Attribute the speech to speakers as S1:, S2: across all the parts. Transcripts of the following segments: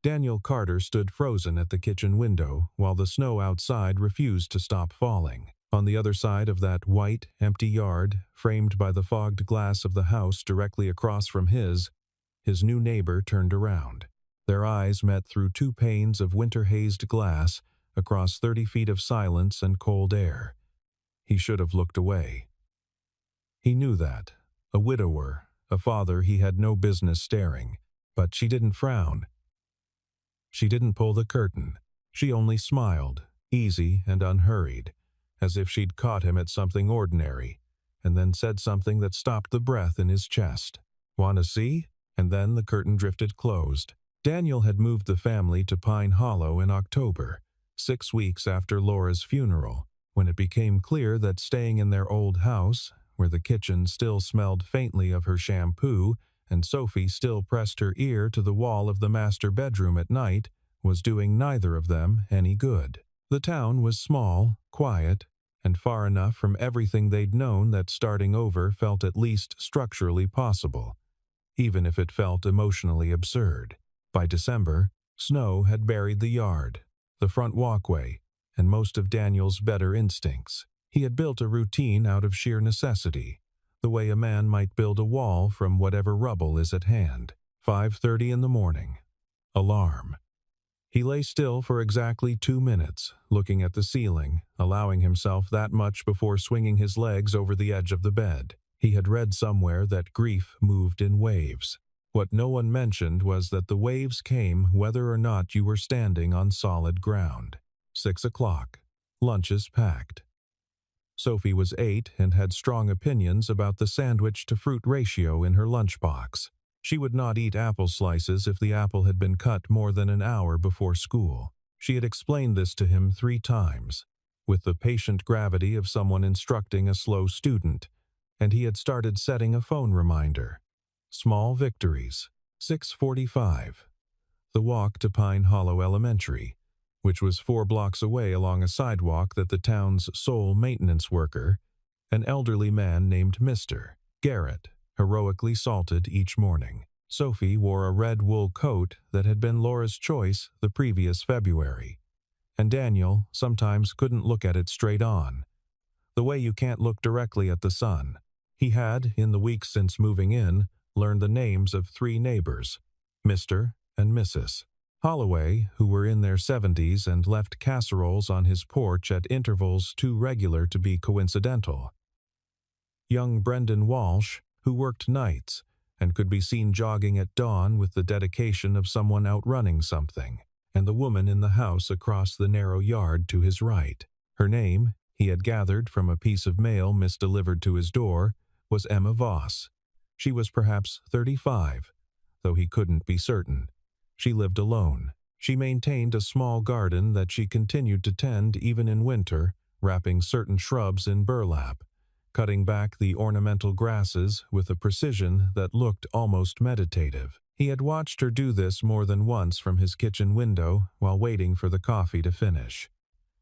S1: Daniel Carter stood frozen at the kitchen window while the snow outside refused to stop falling. On the other side of that white, empty yard, framed by the fogged glass of the house directly across from his new neighbor turned around. Their eyes met through 2 panes of winter-hazed glass across 30 feet of silence and cold air. He should have looked away. He knew that. A widower, a father he had no business staring. But she didn't frown. She didn't pull the curtain. She only smiled, easy and unhurried, as if she'd caught him at something ordinary, and then said something that stopped the breath in his chest. "Want to see?" And then the curtain drifted closed. Daniel had moved the family to Pine Hollow in October, 6 weeks after Laura's funeral, when it became clear that staying in their old house, where the kitchen still smelled faintly of her shampoo and Sophie still pressed her ear to the wall of the master bedroom at night, was doing neither of them any good. The town was small, quiet, and far enough from everything they'd known that starting over felt at least structurally possible, even if it felt emotionally absurd. By December, snow had buried the yard, the front walkway, and most of Daniel's better instincts. He had built a routine out of sheer necessity, the way a man might build a wall from whatever rubble is at hand. 5:30 in the morning. Alarm. He lay still for exactly 2 minutes, looking at the ceiling, allowing himself that much before swinging his legs over the edge of the bed. He had read somewhere that grief moved in waves. What no one mentioned was that the waves came whether or not you were standing on solid ground. 6 o'clock. Lunches packed. Sophie was 8 and had strong opinions about the sandwich-to-fruit ratio in her lunchbox. She would not eat apple slices if the apple had been cut more than an hour before school. She had explained this to him 3 times, with the patient gravity of someone instructing a slow student, and he had started setting a phone reminder. Small victories. 6:45. The walk to Pine Hollow Elementary, which was 4 blocks away along a sidewalk that the town's sole maintenance worker, an elderly man named Mr. Garrett, heroically salted each morning. Sophie wore a red wool coat that had been Laura's choice the previous February, and Daniel sometimes couldn't look at it straight on, the way you can't look directly at the sun. He had, in the weeks since moving in, learned the names of 3 neighbors, Mr. and Mrs. Holloway, who were in their 70s and left casseroles on his porch at intervals too regular to be coincidental. Young Brendan Walsh, who worked nights and could be seen jogging at dawn with the dedication of someone outrunning something, and the woman in the house across the narrow yard to his right. Her name, he had gathered from a piece of mail misdelivered to his door, was Emma Voss. She was perhaps 35, though he couldn't be certain. She lived alone. She maintained a small garden that she continued to tend even in winter, wrapping certain shrubs in burlap, cutting back the ornamental grasses with a precision that looked almost meditative. He had watched her do this more than once from his kitchen window while waiting for the coffee to finish.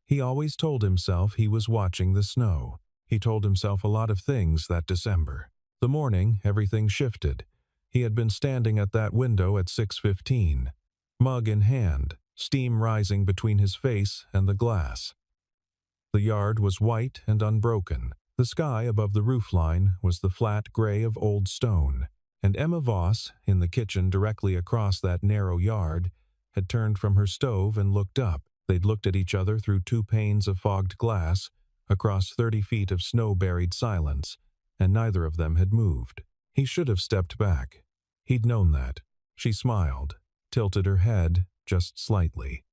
S1: He always told himself he was watching the snow. He told himself a lot of things that December. The morning, everything shifted. He had been standing at that window at 6:15, mug in hand, steam rising between his face and the glass. The yard was white and unbroken. The sky above the roofline was the flat gray of old stone, and Emma Voss, in the kitchen directly across that narrow yard, had turned from her stove and looked up. They'd looked at each other through 2 panes of fogged glass, across 30 feet of snow-buried silence, and neither of them had moved. He should have stepped back. He'd known that. She smiled, tilted her head just slightly.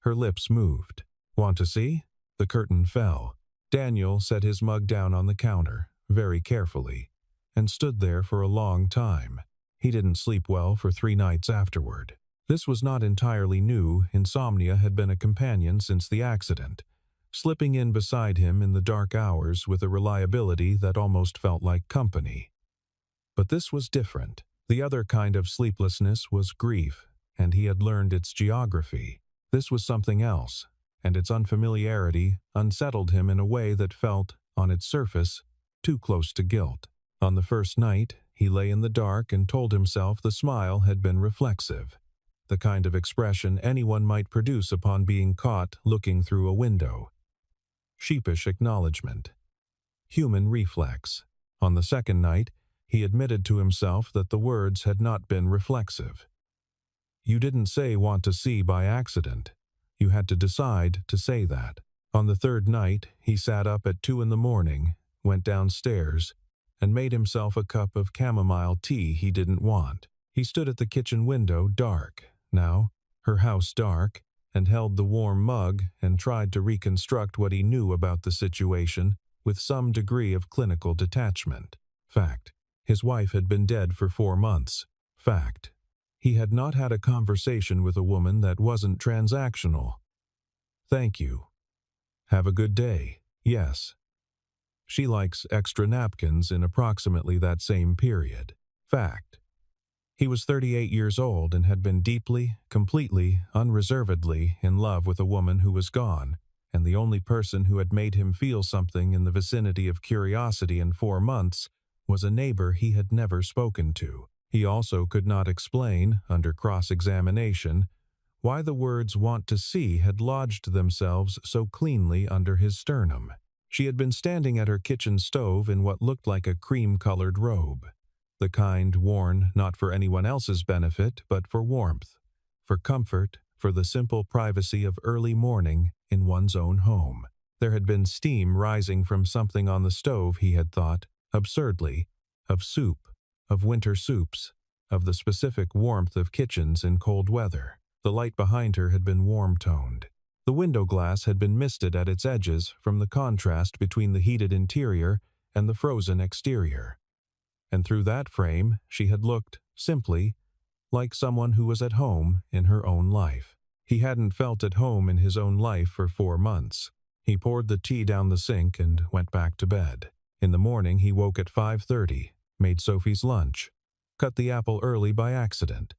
S1: Her lips moved. "Want to see?" The curtain fell. Daniel set his mug down on the counter, very carefully, and stood there for a long time. He didn't sleep well for 3 nights afterward. This was not entirely new. Insomnia had been a companion since the accident, slipping in beside him in the dark hours with a reliability that almost felt like company. But this was different. The other kind of sleeplessness was grief, and he had learned its geography. This was something else, and its unfamiliarity unsettled him in a way that felt, on its surface, too close to guilt. On the first night, he lay in the dark and told himself the smile had been reflexive. the kind of expression anyone might produce upon being caught looking through a window. Sheepish acknowledgement. Human reflex. On the second night, he admitted to himself that the words had not been reflexive. You didn't say want to see by accident. You had to decide to say that. On the third night, he sat up at 2 a.m, went downstairs, and made himself a cup of chamomile tea he didn't want. He stood at the kitchen window, dark, now, her house dark, and held the warm mug and tried to reconstruct what he knew about the situation with some degree of clinical detachment. Fact. His wife had been dead for 4 months. Fact. He had not had a conversation with a woman that wasn't transactional. Thank you. Have a good day. Yes. She likes extra napkins in approximately that same period. Fact. He was 38 years old and had been deeply, completely, unreservedly in love with a woman who was gone, and the only person who had made him feel something in the vicinity of curiosity in 4 months was a neighbor he had never spoken to. He also could not explain, under cross-examination, why the words "want to see" had lodged themselves so cleanly under his sternum. She had been standing at her kitchen stove in what looked like a cream-colored robe, the kind worn not for anyone else's benefit but for warmth, for comfort, for the simple privacy of early morning in one's own home. There had been steam rising from something on the stove, he had thought, absurdly, of soup, of winter soups, of the specific warmth of kitchens in cold weather. The light behind her had been warm-toned. The window glass had been misted at its edges from the contrast between the heated interior and the frozen exterior. And through that frame she had looked, simply, like someone who was at home in her own life. He hadn't felt at home in his own life for 4 months. He poured the tea down the sink and went back to bed. In the morning he woke at 5:30, made Sophie's lunch, cut the apple early by accident,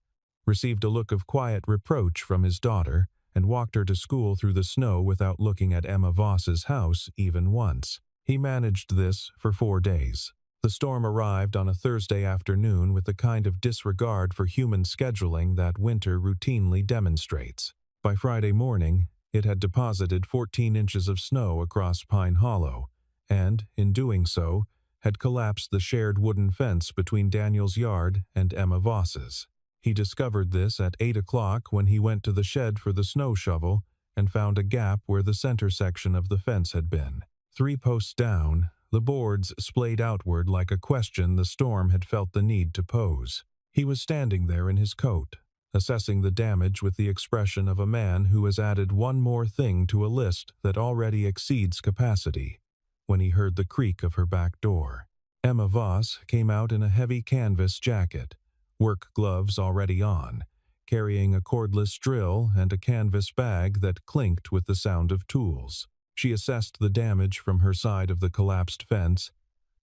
S1: received a look of quiet reproach from his daughter, and walked her to school through the snow without looking at Emma Voss's house even once. He managed this for 4 days. The storm arrived on a Thursday afternoon with the kind of disregard for human scheduling that winter routinely demonstrates. By Friday morning, it had deposited 14 inches of snow across Pine Hollow, and, in doing so, had collapsed the shared wooden fence between Daniel's yard and Emma Voss's. He discovered this at 8 o'clock when he went to the shed for the snow shovel and found a gap where the center section of the fence had been. 3 posts down, the boards splayed outward like a question the storm had felt the need to pose. He was standing there in his coat, assessing the damage with the expression of a man who has added one more thing to a list that already exceeds capacity, when he heard the creak of her back door. Emma Voss came out in a heavy canvas jacket, work gloves already on, carrying a cordless drill and a canvas bag that clinked with the sound of tools. She assessed the damage from her side of the collapsed fence,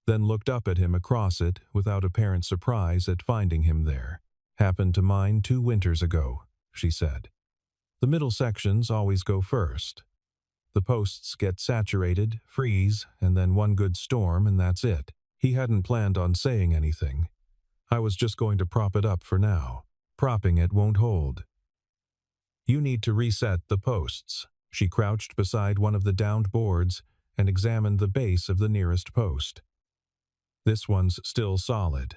S1: then looked up at him across it without apparent surprise at finding him there. "Happened to mine 2 winters ago," she said. "The middle sections always go first. The posts get saturated, freeze, and then one good storm and that's it." He hadn't planned on saying anything. "I was just going to prop it up for now. Propping it won't hold." "You need to reset the posts." She crouched beside one of the downed boards and examined the base of the nearest post. "This one's still solid.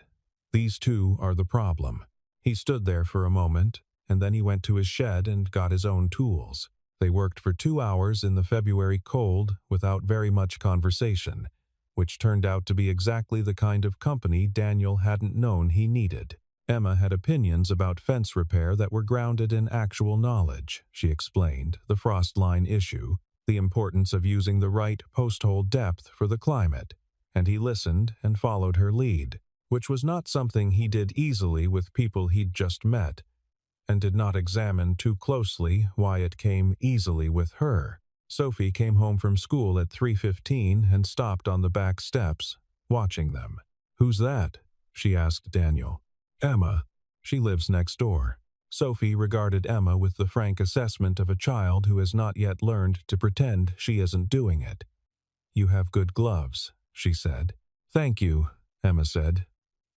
S1: These 2 are the problem." He stood there for a moment, and then he went to his shed and got his own tools. They worked for 2 hours in the February cold without very much conversation, which turned out to be exactly the kind of company Daniel hadn't known he needed. Emma had opinions about fence repair that were grounded in actual knowledge. She explained the frost line issue, the importance of using the right post-hole depth for the climate, and he listened and followed her lead, which was not something he did easily with people he'd just met, and did not examine too closely why it came easily with her. Sophie came home from school at 3:15 and stopped on the back steps, watching them. "Who's that?" she asked Daniel. "Emma. She lives next door." Sophie regarded Emma with the frank assessment of a child who has not yet learned to pretend she isn't doing it. "You have good gloves," she said. "Thank you," Emma said.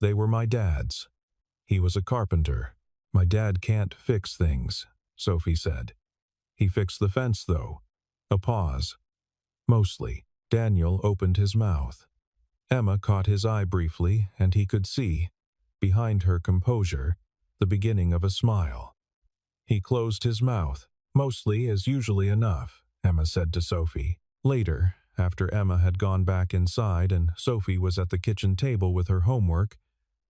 S1: "They were my dad's. He was a carpenter." My dad can't fix things, Sophie said. He fixed the fence, though. A pause. Mostly. Daniel opened his mouth. Emma caught his eye briefly, and he could see, behind her composure, the beginning of a smile. He closed his mouth. Mostly is usually enough, Emma said to Sophie. Later, after Emma had gone back inside and Sophie was at the kitchen table with her homework,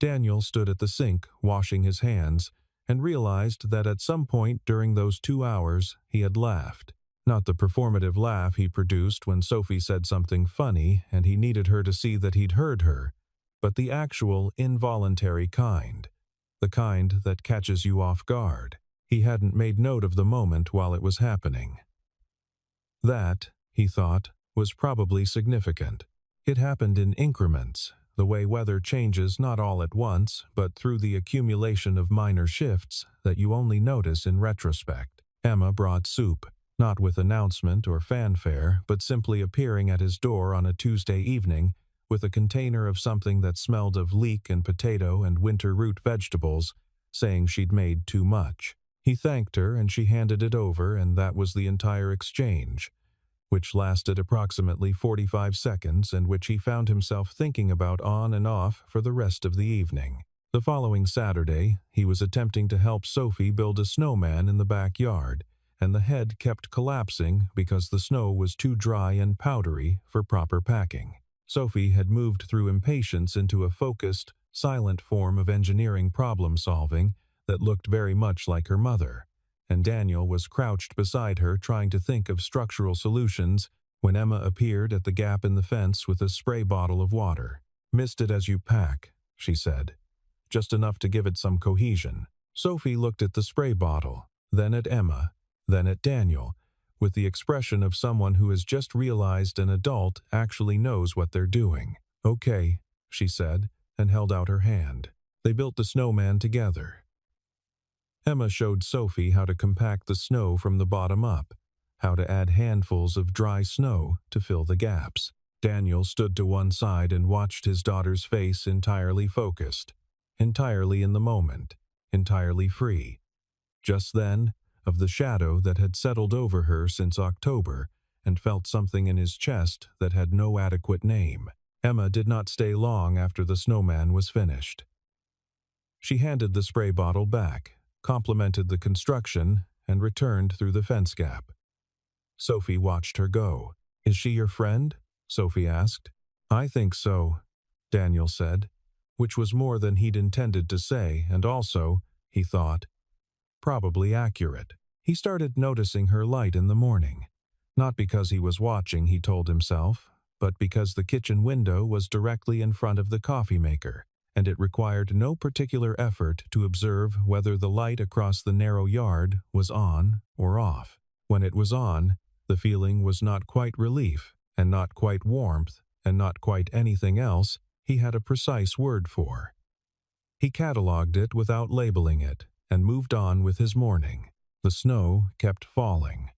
S1: Daniel stood at the sink, washing his hands, and realized that at some point during those 2 hours he had laughed. Not the performative laugh he produced when Sophie said something funny and he needed her to see that he'd heard her, but the actual involuntary kind. The kind that catches you off guard. He hadn't made note of the moment while it was happening. That, he thought, was probably significant. It happened in increments, the way weather changes not all at once, but through the accumulation of minor shifts that you only notice in retrospect. Emma brought soup, not with announcement or fanfare, but simply appearing at his door on a Tuesday evening with a container of something that smelled of leek and potato and winter root vegetables, saying she'd made too much. He thanked her and she handed it over, and that was the entire exchange, which lasted approximately 45 seconds and which he found himself thinking about on and off for the rest of the evening. The following Saturday, he was attempting to help Sophie build a snowman in the backyard, and the head kept collapsing because the snow was too dry and powdery for proper packing. Sophie had moved through impatience into a focused, silent form of engineering problem-solving that looked very much like her mother, and Daniel was crouched beside her trying to think of structural solutions when Emma appeared at the gap in the fence with a spray bottle of water. "Mist it as you pack," she said. "Just enough to give it some cohesion." Sophie looked at the spray bottle, then at Emma, then at Daniel, with the expression of someone who has just realized an adult actually knows what they're doing. "Okay," she said, and held out her hand. They built the snowman together. Emma showed Sophie how to compact the snow from the bottom up, how to add handfuls of dry snow to fill the gaps. Daniel stood to one side and watched his daughter's face entirely focused, entirely in the moment, entirely free. Just then, of the shadow that had settled over her since October and felt something in his chest that had no adequate name. Emma did not stay long after the snowman was finished. She handed the spray bottle back, complimented the construction, and returned through the fence gap. Sophie watched her go. "Is she your friend?" Sophie asked. "I think so," Daniel said, which was more than he'd intended to say, and also, he thought, probably accurate. He started noticing her light in the morning. Not because he was watching, he told himself, but because the kitchen window was directly in front of the coffee maker, and it required no particular effort to observe whether the light across the narrow yard was on or off. When it was on, the feeling was not quite relief, and not quite warmth, and not quite anything else he had a precise word for. He catalogued it without labeling it, and moved on with his morning. The snow kept falling.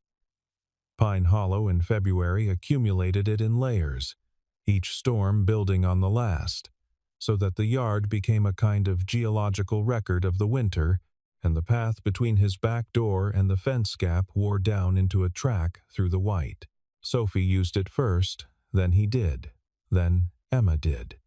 S1: Pine Hollow in February accumulated it in layers, each storm building on the last, so that the yard became a kind of geological record of the winter, and the path between his back door and the fence gap wore down into a track through the white. Sophie used it first, then he did, then Emma did.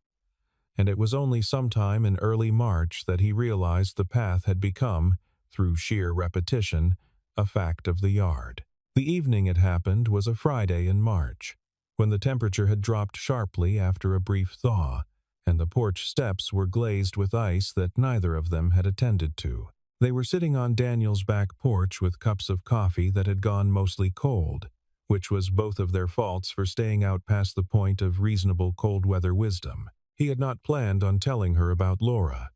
S1: And it was only sometime in early March that he realized the path had become, through sheer repetition, a fact of the yard. The evening it happened was a Friday in March, when the temperature had dropped sharply after a brief thaw, and the porch steps were glazed with ice that neither of them had attended to. They were sitting on Daniel's back porch with cups of coffee that had gone mostly cold, which was both of their faults for staying out past the point of reasonable cold weather wisdom. He had not planned on telling her about Laura.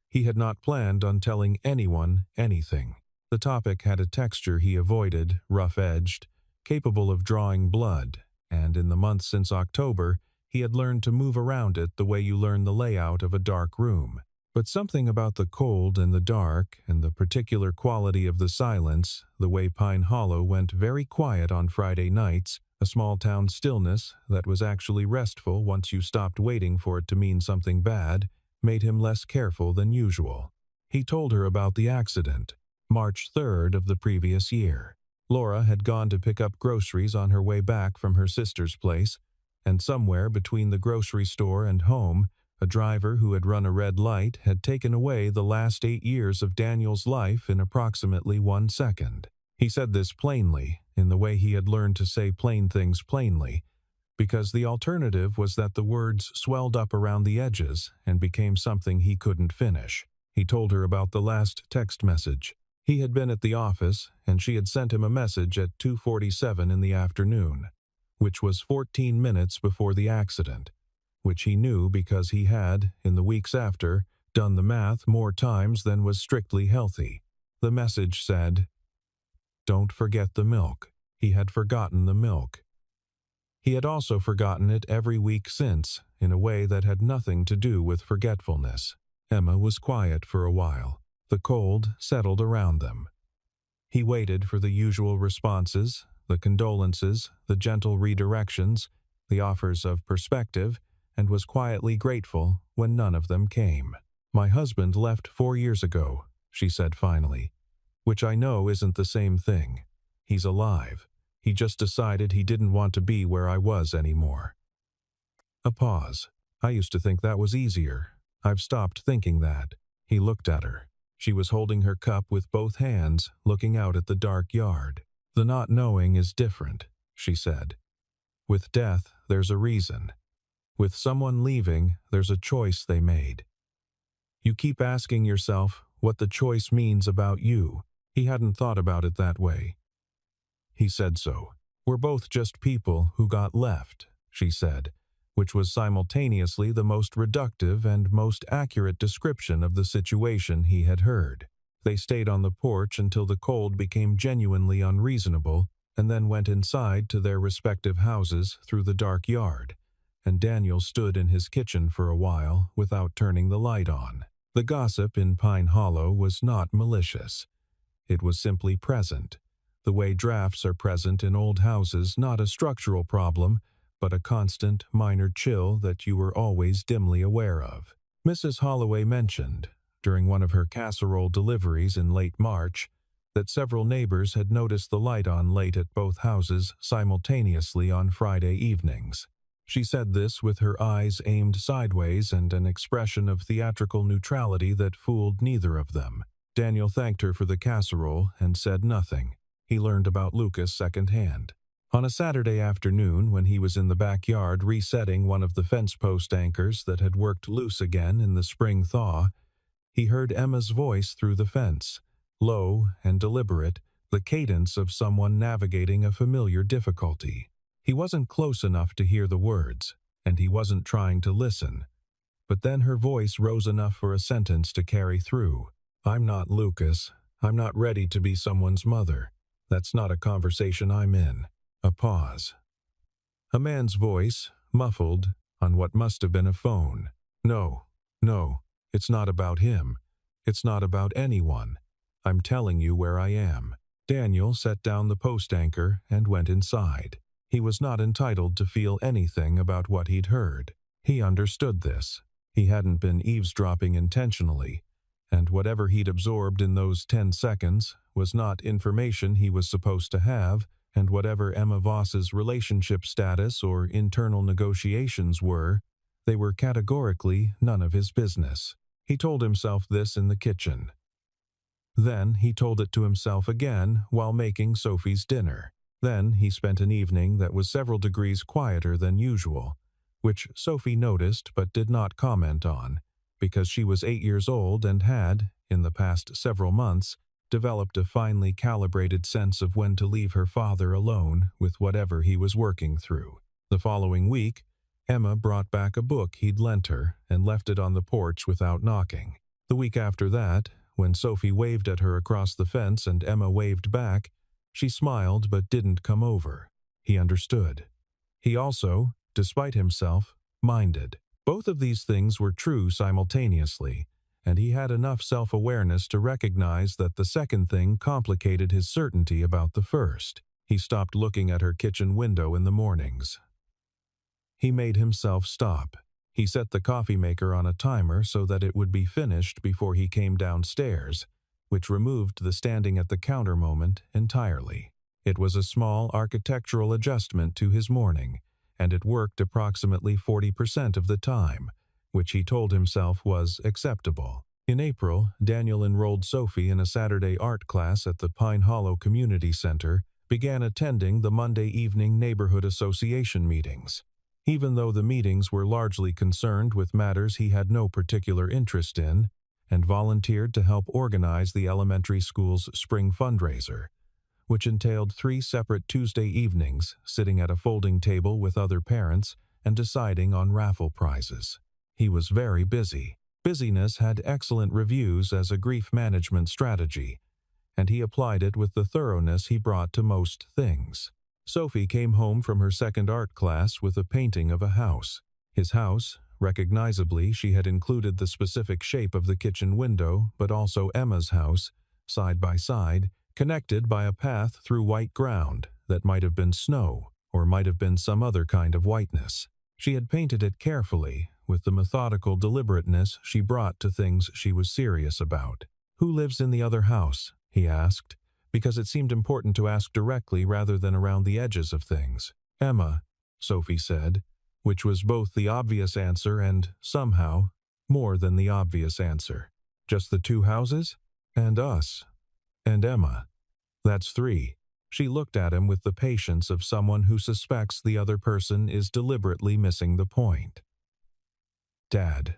S1: He had not planned on telling anyone anything. The topic had a texture he avoided, rough-edged, capable of drawing blood, and in the months since October, he had learned to move around it the way you learn the layout of a dark room. But something about the cold and the dark, and the particular quality of the silence, the way Pine Hollow went very quiet on Friday nights, a small-town stillness that was actually restful once you stopped waiting for it to mean something bad, made him less careful than usual. He told her about the accident, March 3rd of the previous year. Laura had gone to pick up groceries on her way back from her sister's place, and somewhere between the grocery store and home, a driver who had run a red light had taken away the last 8 years of Daniel's life in approximately 1 second. He said this plainly, in the way he had learned to say plain things plainly, because the alternative was that the words swelled up around the edges and became something he couldn't finish. He told her about the last text message. He had been at the office, and she had sent him a message at 2:47 in the afternoon, which was 14 minutes before the accident, which he knew because he had, in the weeks after, done the math more times than was strictly healthy. The message said, "Don't forget the milk." He had forgotten the milk. He had also forgotten it every week since, in a way that had nothing to do with forgetfulness. Emma was quiet for a while. The cold settled around them. He waited for the usual responses, the condolences, the gentle redirections, the offers of perspective, and was quietly grateful when none of them came. "My husband left 4 years ago," she said finally, "which I know isn't the same thing. He's alive. He just decided he didn't want to be where I was anymore." A pause. "I used to think that was easier. I've stopped thinking that." He looked at her. She was holding her cup with both hands, looking out at the dark yard. "The not knowing is different," she said. "With death, there's a reason. With someone leaving, there's a choice they made. You keep asking yourself what the choice means about you." He hadn't thought about it that way. He said so. "We're both just people who got left," she said, which was simultaneously the most reductive and most accurate description of the situation he had heard. They stayed on the porch until the cold became genuinely unreasonable, and then went inside to their respective houses through the dark yard, and Daniel stood in his kitchen for a while without turning the light on. The gossip in Pine Hollow was not malicious. It was simply present, the way drafts are present in old houses, not a structural problem, but a constant, minor chill that you were always dimly aware of. Mrs. Holloway mentioned, during one of her casserole deliveries in late March, that several neighbors had noticed the light on late at both houses simultaneously on Friday evenings. She said this with her eyes aimed sideways and an expression of theatrical neutrality that fooled neither of them. Daniel thanked her for the casserole and said nothing. He learned about Lucas secondhand. On a Saturday afternoon, when he was in the backyard resetting one of the fence post anchors that had worked loose again in the spring thaw, he heard Emma's voice through the fence, low and deliberate, the cadence of someone navigating a familiar difficulty. He wasn't close enough to hear the words, and he wasn't trying to listen. But then her voice rose enough for a sentence to carry through. "I'm not Lucas. I'm not ready to be someone's mother. That's not a conversation I'm in." A pause. A man's voice, muffled, on what must have been a phone. No, it's not about him. It's not about anyone. I'm telling you where I am." Daniel set down the post anchor and went inside. He was not entitled to feel anything about what he'd heard. He understood this. He hadn't been eavesdropping intentionally, and whatever he'd absorbed in those 10 seconds was not information he was supposed to have, and whatever Emma Voss's relationship status or internal negotiations were, they were categorically none of his business. He told himself this in the kitchen. Then he told it to himself again while making Sophie's dinner. Then he spent an evening that was several degrees quieter than usual, which Sophie noticed but did not comment on, because she was 8 years old and had, in the past several months, developed a finely calibrated sense of when to leave her father alone with whatever he was working through. The following week, Emma brought back a book he'd lent her and left it on the porch without knocking. The week after that, when Sophie waved at her across the fence and Emma waved back, she smiled but didn't come over. He understood. He also, despite himself, minded. Both of these things were true simultaneously, and he had enough self-awareness to recognize that the second thing complicated his certainty about the first. He stopped looking at her kitchen window in the mornings. He made himself stop. He set the coffee maker on a timer so that it would be finished before he came downstairs, which removed the standing at the counter moment entirely. It was a small architectural adjustment to his morning, and it worked approximately 40% of the time, which he told himself was acceptable. In April, Daniel enrolled Sophie in a Saturday art class at the Pine Hollow Community Center, began attending the Monday evening neighborhood association meetings. Even though the meetings were largely concerned with matters he had no particular interest in, and volunteered to help organize the elementary school's spring fundraiser, which entailed 3 separate Tuesday evenings sitting at a folding table with other parents and deciding on raffle prizes. He was very busy. Busyness had excellent reviews as a grief management strategy, and he applied it with the thoroughness he brought to most things. Sophie came home from her second art class with a painting of a house. His house, recognizably she had included the specific shape of the kitchen window, but also Emma's house, side by side, connected by a path through white ground that might have been snow or might have been some other kind of whiteness. She had painted it carefully, with the methodical deliberateness she brought to things she was serious about. "Who lives in the other house?" he asked, because it seemed important to ask directly rather than around the edges of things. "Emma," Sophie said, which was both the obvious answer and, somehow, more than the obvious answer. "Just the 2 houses? And us. And Emma. That's 3. She looked at him with the patience of someone who suspects the other person is deliberately missing the point. "Dad.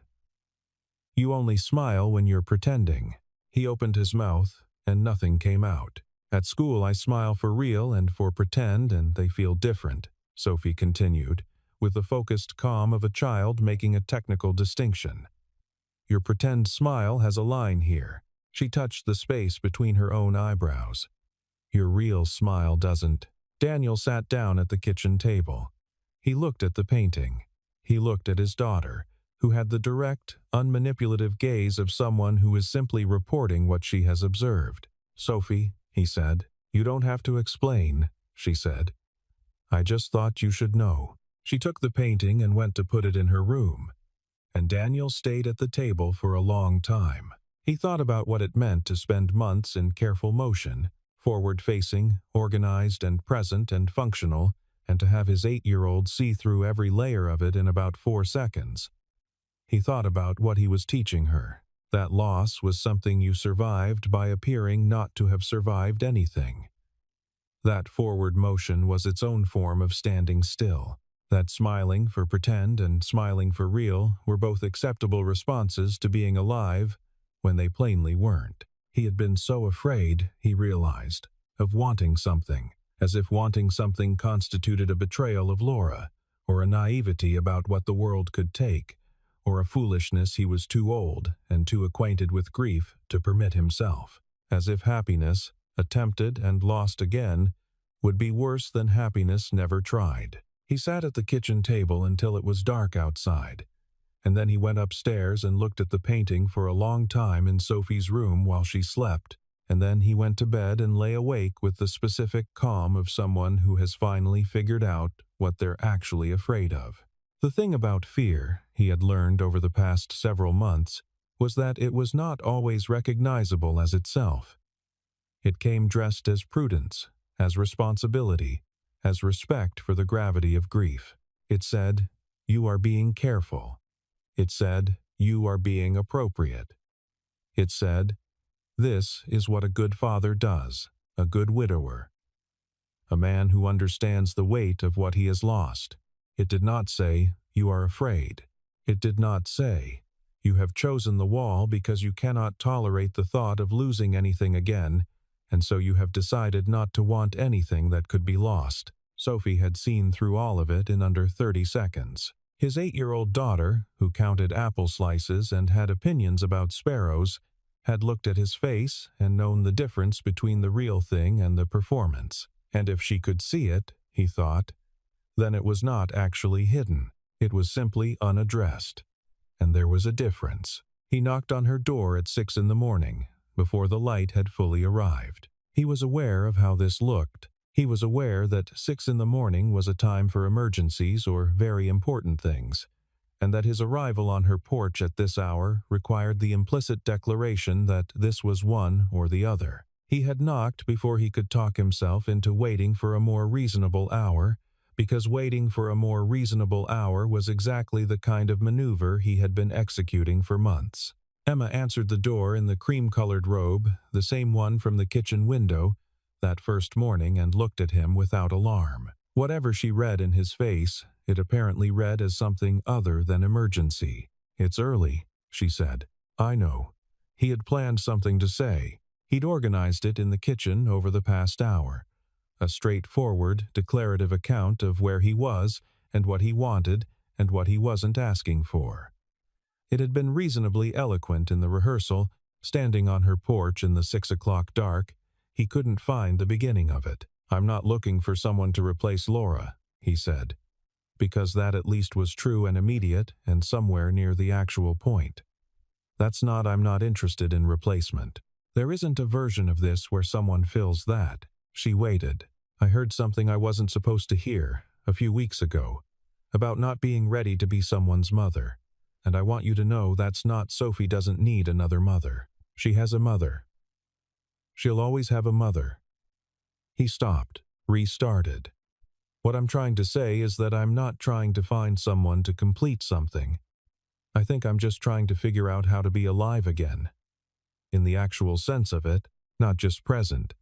S1: You only smile when you're pretending." He opened his mouth, and nothing came out. "At school I smile for real and for pretend, and they feel different," Sophie continued, with the focused calm of a child making a technical distinction. "Your pretend smile has a line here." She touched the space between her own eyebrows. "Your real smile doesn't." Daniel sat down at the kitchen table. He looked at the painting. He looked at his daughter, who had the direct, unmanipulative gaze of someone who is simply reporting what she has observed. "Sophie," he said. "You don't have to explain," she said. "I just thought you should know." She took the painting and went to put it in her room, and Daniel stayed at the table for a long time. He thought about what it meant to spend months in careful motion, forward-facing, organized and present and functional, and to have his 8-year-old see through every layer of it in about 4 seconds. He thought about what he was teaching her. That loss was something you survived by appearing not to have survived anything. That forward motion was its own form of standing still. That smiling for pretend and smiling for real were both acceptable responses to being alive when they plainly weren't. He had been so afraid, he realized, of wanting something, as if wanting something constituted a betrayal of Laura, or a naivety about what the world could take, or a foolishness he was too old and too acquainted with grief to permit himself, as if happiness, attempted and lost again, would be worse than happiness never tried. He sat at the kitchen table until it was dark outside, and then he went upstairs and looked at the painting for a long time in Sophie's room while she slept, and then he went to bed and lay awake with the specific calm of someone who has finally figured out what they're actually afraid of. The thing about fear, he had learned over the past several months, was that it was not always recognizable as itself. It came dressed as prudence, as responsibility, as respect for the gravity of grief. It said, "You are being careful." It said, "You are being appropriate." It said, "This is what a good father does, a good widower, a man who understands the weight of what he has lost." It did not say, "You are afraid." It did not say, "You have chosen the wall because you cannot tolerate the thought of losing anything again, and so you have decided not to want anything that could be lost." Sophie had seen through all of it in under 30 seconds. His 8-year-old daughter, who counted apple slices and had opinions about sparrows, had looked at his face and known the difference between the real thing and the performance. And if she could see it, he thought, then it was not actually hidden. It was simply unaddressed. And there was a difference. He knocked on her door at 6 in the morning, before the light had fully arrived. He was aware of how this looked. He was aware that 6 in the morning was a time for emergencies or very important things, and that his arrival on her porch at this hour required the implicit declaration that this was one or the other. He had knocked before he could talk himself into waiting for a more reasonable hour, because waiting for a more reasonable hour was exactly the kind of maneuver he had been executing for months. Emma answered the door in the cream-colored robe, the same one from the kitchen window, that first morning, and looked at him without alarm. Whatever she read in his face, it apparently read as something other than emergency. "It's early," she said. "I know." He had planned something to say. He'd organized it in the kitchen over the past hour. A straightforward, declarative account of where he was and what he wanted and what he wasn't asking for. It had been reasonably eloquent in the rehearsal. Standing on her porch in the 6 o'clock dark, he couldn't find the beginning of it. "I'm not looking for someone to replace Laura," he said, because that at least was true and immediate and somewhere near the actual point. I'm not interested in replacement. There isn't a version of this where someone fills that." She waited. "I heard something I wasn't supposed to hear a few weeks ago, about not being ready to be someone's mother. And I want you to know that's not Sophie doesn't need another mother. She has a mother. She'll always have a mother." He stopped, restarted. "What I'm trying to say is that I'm not trying to find someone to complete something. I think I'm just trying to figure out how to be alive again. In the actual sense of it, not just present.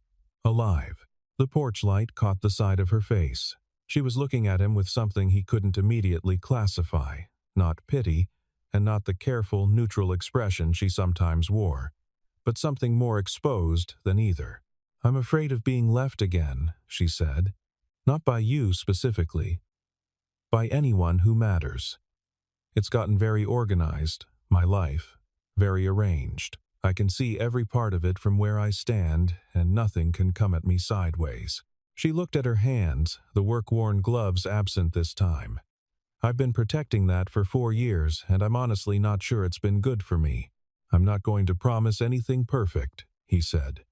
S1: Alive." The porch light caught the side of her face. She was looking at him with something he couldn't immediately classify, not pity, and not the careful, neutral expression she sometimes wore, but something more exposed than either. "I'm afraid of being left again," she said. "Not by you specifically. By anyone who matters. It's gotten very organized, my life, very arranged. I can see every part of it from where I stand, and nothing can come at me sideways." She looked at her hands, the work-worn gloves absent this time. "I've been protecting that for 4 years, and I'm honestly not sure it's been good for me. I'm not going to promise anything perfect," he said.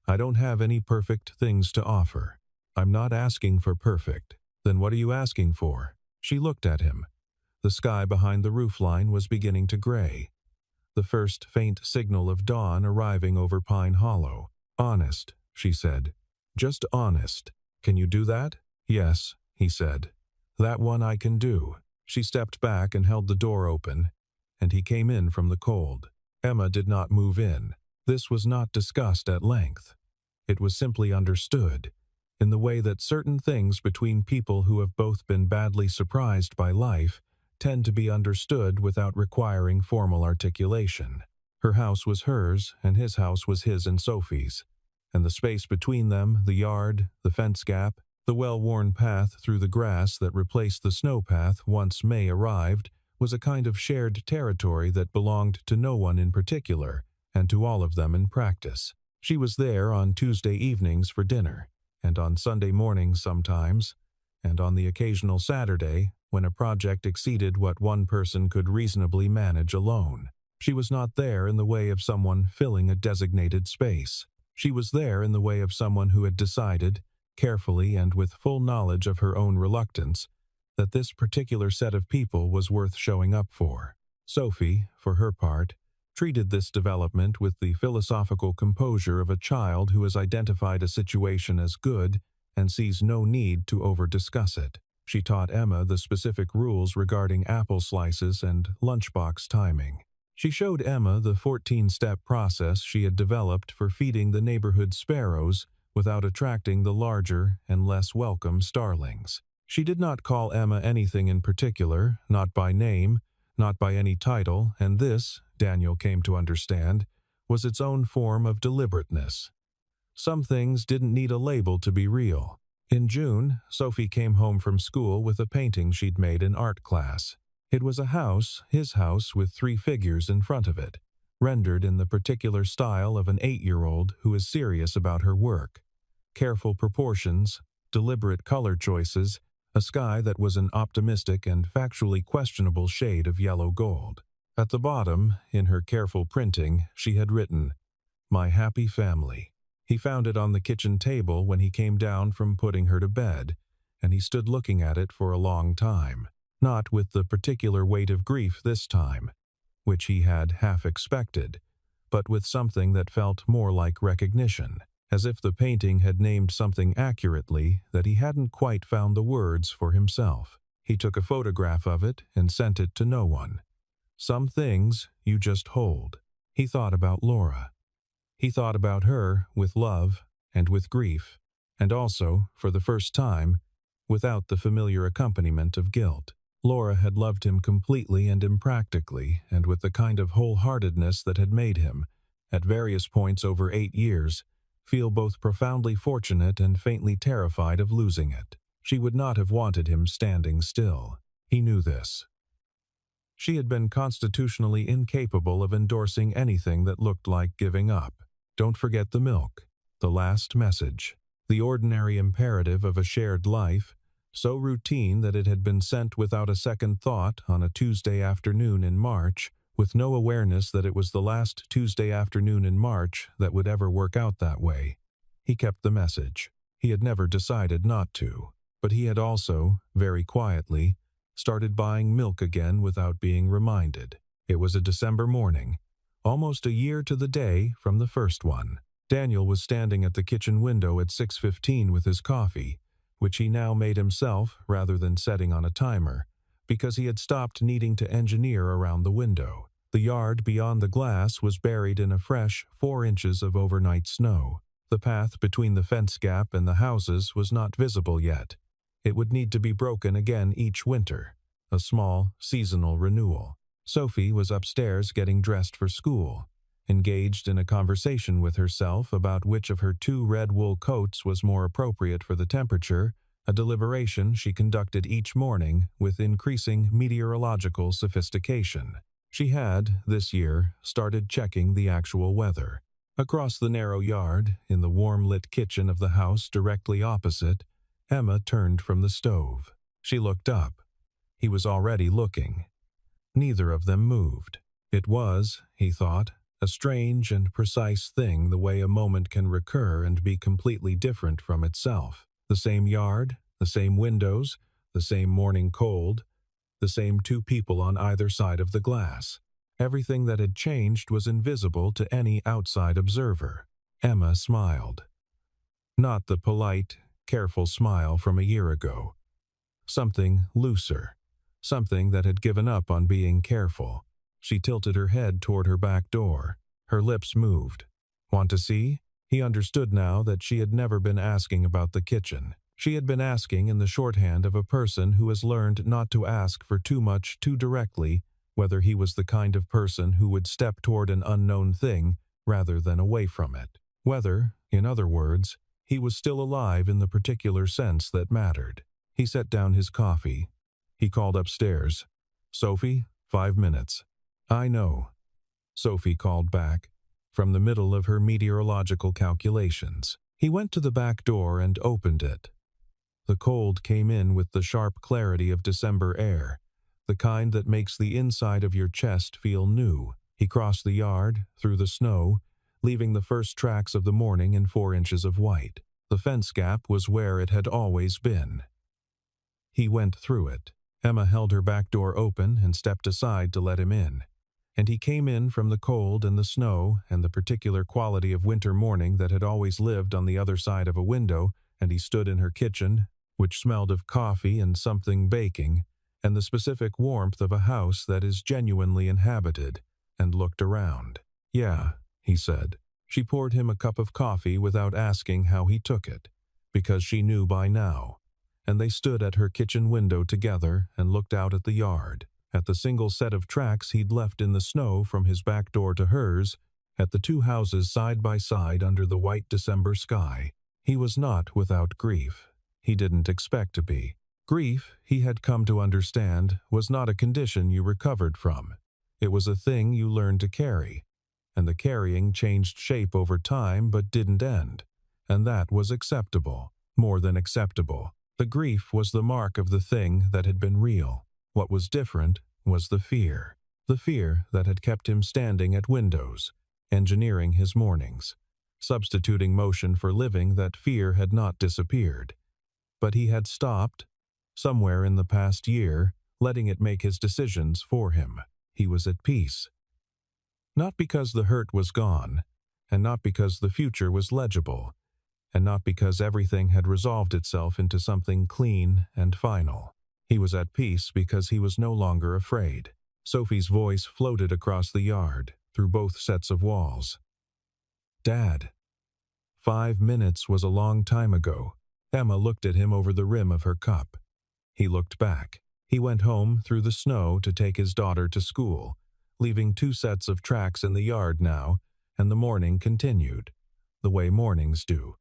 S1: "I don't have any perfect things to offer. I'm not asking for perfect." "Then what are you asking for?" She looked at him. The sky behind the roofline was beginning to gray, the first faint signal of dawn arriving over Pine Hollow. "Honest," she said. "Just honest. Can you do that?" "Yes," he said. "That one I can do." She stepped back and held the door open, and he came in from the cold. Emma did not move in. This was not discussed at length. It was simply understood, in the way that certain things between people who have both been badly surprised by life tend to be understood without requiring formal articulation. Her house was hers, and his house was his and Sophie's, and the space between them, the yard, the fence gap, the well-worn path through the grass that replaced the snowpath once May arrived, was a kind of shared territory that belonged to no one in particular, and to all of them in practice. She was there on Tuesday evenings for dinner, and on Sunday mornings sometimes, and on the occasional Saturday, when a project exceeded what one person could reasonably manage alone. She was not there in the way of someone filling a designated space. She was there in the way of someone who had decided, carefully and with full knowledge of her own reluctance, that this particular set of people was worth showing up for. Sophie, for her part, treated this development with the philosophical composure of a child who has identified a situation as good and sees no need to over-discuss it. She taught Emma the specific rules regarding apple slices and lunchbox timing. She showed Emma the 14-step process she had developed for feeding the neighborhood sparrows without attracting the larger and less welcome starlings. She did not call Emma anything in particular, not by name, not by any title, and this, Daniel came to understand, was its own form of deliberateness. Some things didn't need a label to be real. In June, Sophie came home from school with a painting she'd made in art class. It was a house, his house, with 3 figures in front of it, rendered in the particular style of an 8-year-old who is serious about her work. Careful proportions, deliberate color choices, a sky that was an optimistic and factually questionable shade of yellow gold. At the bottom, in her careful printing, she had written, "My happy family." He found it on the kitchen table when he came down from putting her to bed, and he stood looking at it for a long time. not with the particular weight of grief this time, which he had half expected, but with something that felt more like recognition, as if the painting had named something accurately that he hadn't quite found the words for himself. He took a photograph of it and sent it to no one. Some things you just hold. He thought about Laura. He thought about her with love and with grief, and also, for the first time, without the familiar accompaniment of guilt. Laura had loved him completely and impractically, and with the kind of wholeheartedness that had made him, at various points over 8 years, feel both profoundly fortunate and faintly terrified of losing it. She would not have wanted him standing still. He knew this. She had been constitutionally incapable of endorsing anything that looked like giving up. Don't forget the milk. The last message. The ordinary imperative of a shared life, so routine that it had been sent without a second thought on a Tuesday afternoon in March, with no awareness that it was the last Tuesday afternoon in March that would ever work out that way. He kept the message. He had never decided not to, but he had also, very quietly, started buying milk again without being reminded. It was a December morning, almost a year to the day from the first one. Daniel was standing at the kitchen window at 6:15 with his coffee, which he now made himself rather than setting on a timer, because he had stopped needing to engineer around the window. The yard beyond the glass was buried in a fresh 4 inches of overnight snow. The path between the fence gap and the houses was not visible yet. It would need to be broken again each winter, a small, seasonal renewal. Sophie was upstairs getting dressed for school, engaged in a conversation with herself about which of her 2 red wool coats was more appropriate for the temperature, a deliberation she conducted each morning with increasing meteorological sophistication. She had, this year, started checking the actual weather. Across the narrow yard, in the warm-lit kitchen of the house directly opposite, Emma turned from the stove. She looked up. He was already looking. Neither of them moved. It was, he thought, a strange and precise thing the way a moment can recur and be completely different from itself. The same yard, the same windows, the same morning cold, the same 2 people on either side of the glass. Everything that had changed was invisible to any outside observer. Emma smiled. Not the polite, careful smile from a year ago. Something looser. Something that had given up on being careful. She tilted her head toward her back door. Her lips moved. Want to see? He understood now that she had never been asking about the kitchen. She had been asking in the shorthand of a person who has learned not to ask for too much too directly, whether he was the kind of person who would step toward an unknown thing rather than away from it. Whether, in other words, he was still alive in the particular sense that mattered. He set down his coffee. He called upstairs. "Sophie, 5 minutes." "I know," Sophie called back, from the middle of her meteorological calculations. He went to the back door and opened it. The cold came in with the sharp clarity of December air, the kind that makes the inside of your chest feel new. He crossed the yard, through the snow, leaving the first tracks of the morning in 4 inches of white. The fence gap was where it had always been. He went through it. Emma held her back door open and stepped aside to let him in. And he came in from the cold and the snow and the particular quality of winter morning that had always lived on the other side of a window, and he stood in her kitchen, which smelled of coffee and something baking, and the specific warmth of a house that is genuinely inhabited, and looked around. "Yeah," he said. She poured him a cup of coffee without asking how he took it, because she knew by now, and they stood at her kitchen window together and looked out at the yard, at the single set of tracks he'd left in the snow from his back door to hers, at the 2 houses side by side under the white December sky. He was not without grief. He didn't expect to be. Grief, he had come to understand, was not a condition you recovered from. It was a thing you learned to carry, and the carrying changed shape over time but didn't end, and that was acceptable, more than acceptable. The grief was the mark of the thing that had been real. What was different was the fear that had kept him standing at windows, engineering his mornings, substituting motion for living. That fear had not disappeared, but he had stopped, somewhere in the past year, letting it make his decisions for him. He was at peace. Not because the hurt was gone, and not because the future was legible, and not because everything had resolved itself into something clean and final. He was at peace because he was no longer afraid. Sophie's voice floated across the yard, through both sets of walls. "Dad." 5 minutes was a long time ago. Emma looked at him over the rim of her cup. He looked back. He went home through the snow to take his daughter to school, leaving 2 sets of tracks in the yard now, and the morning continued, the way mornings do.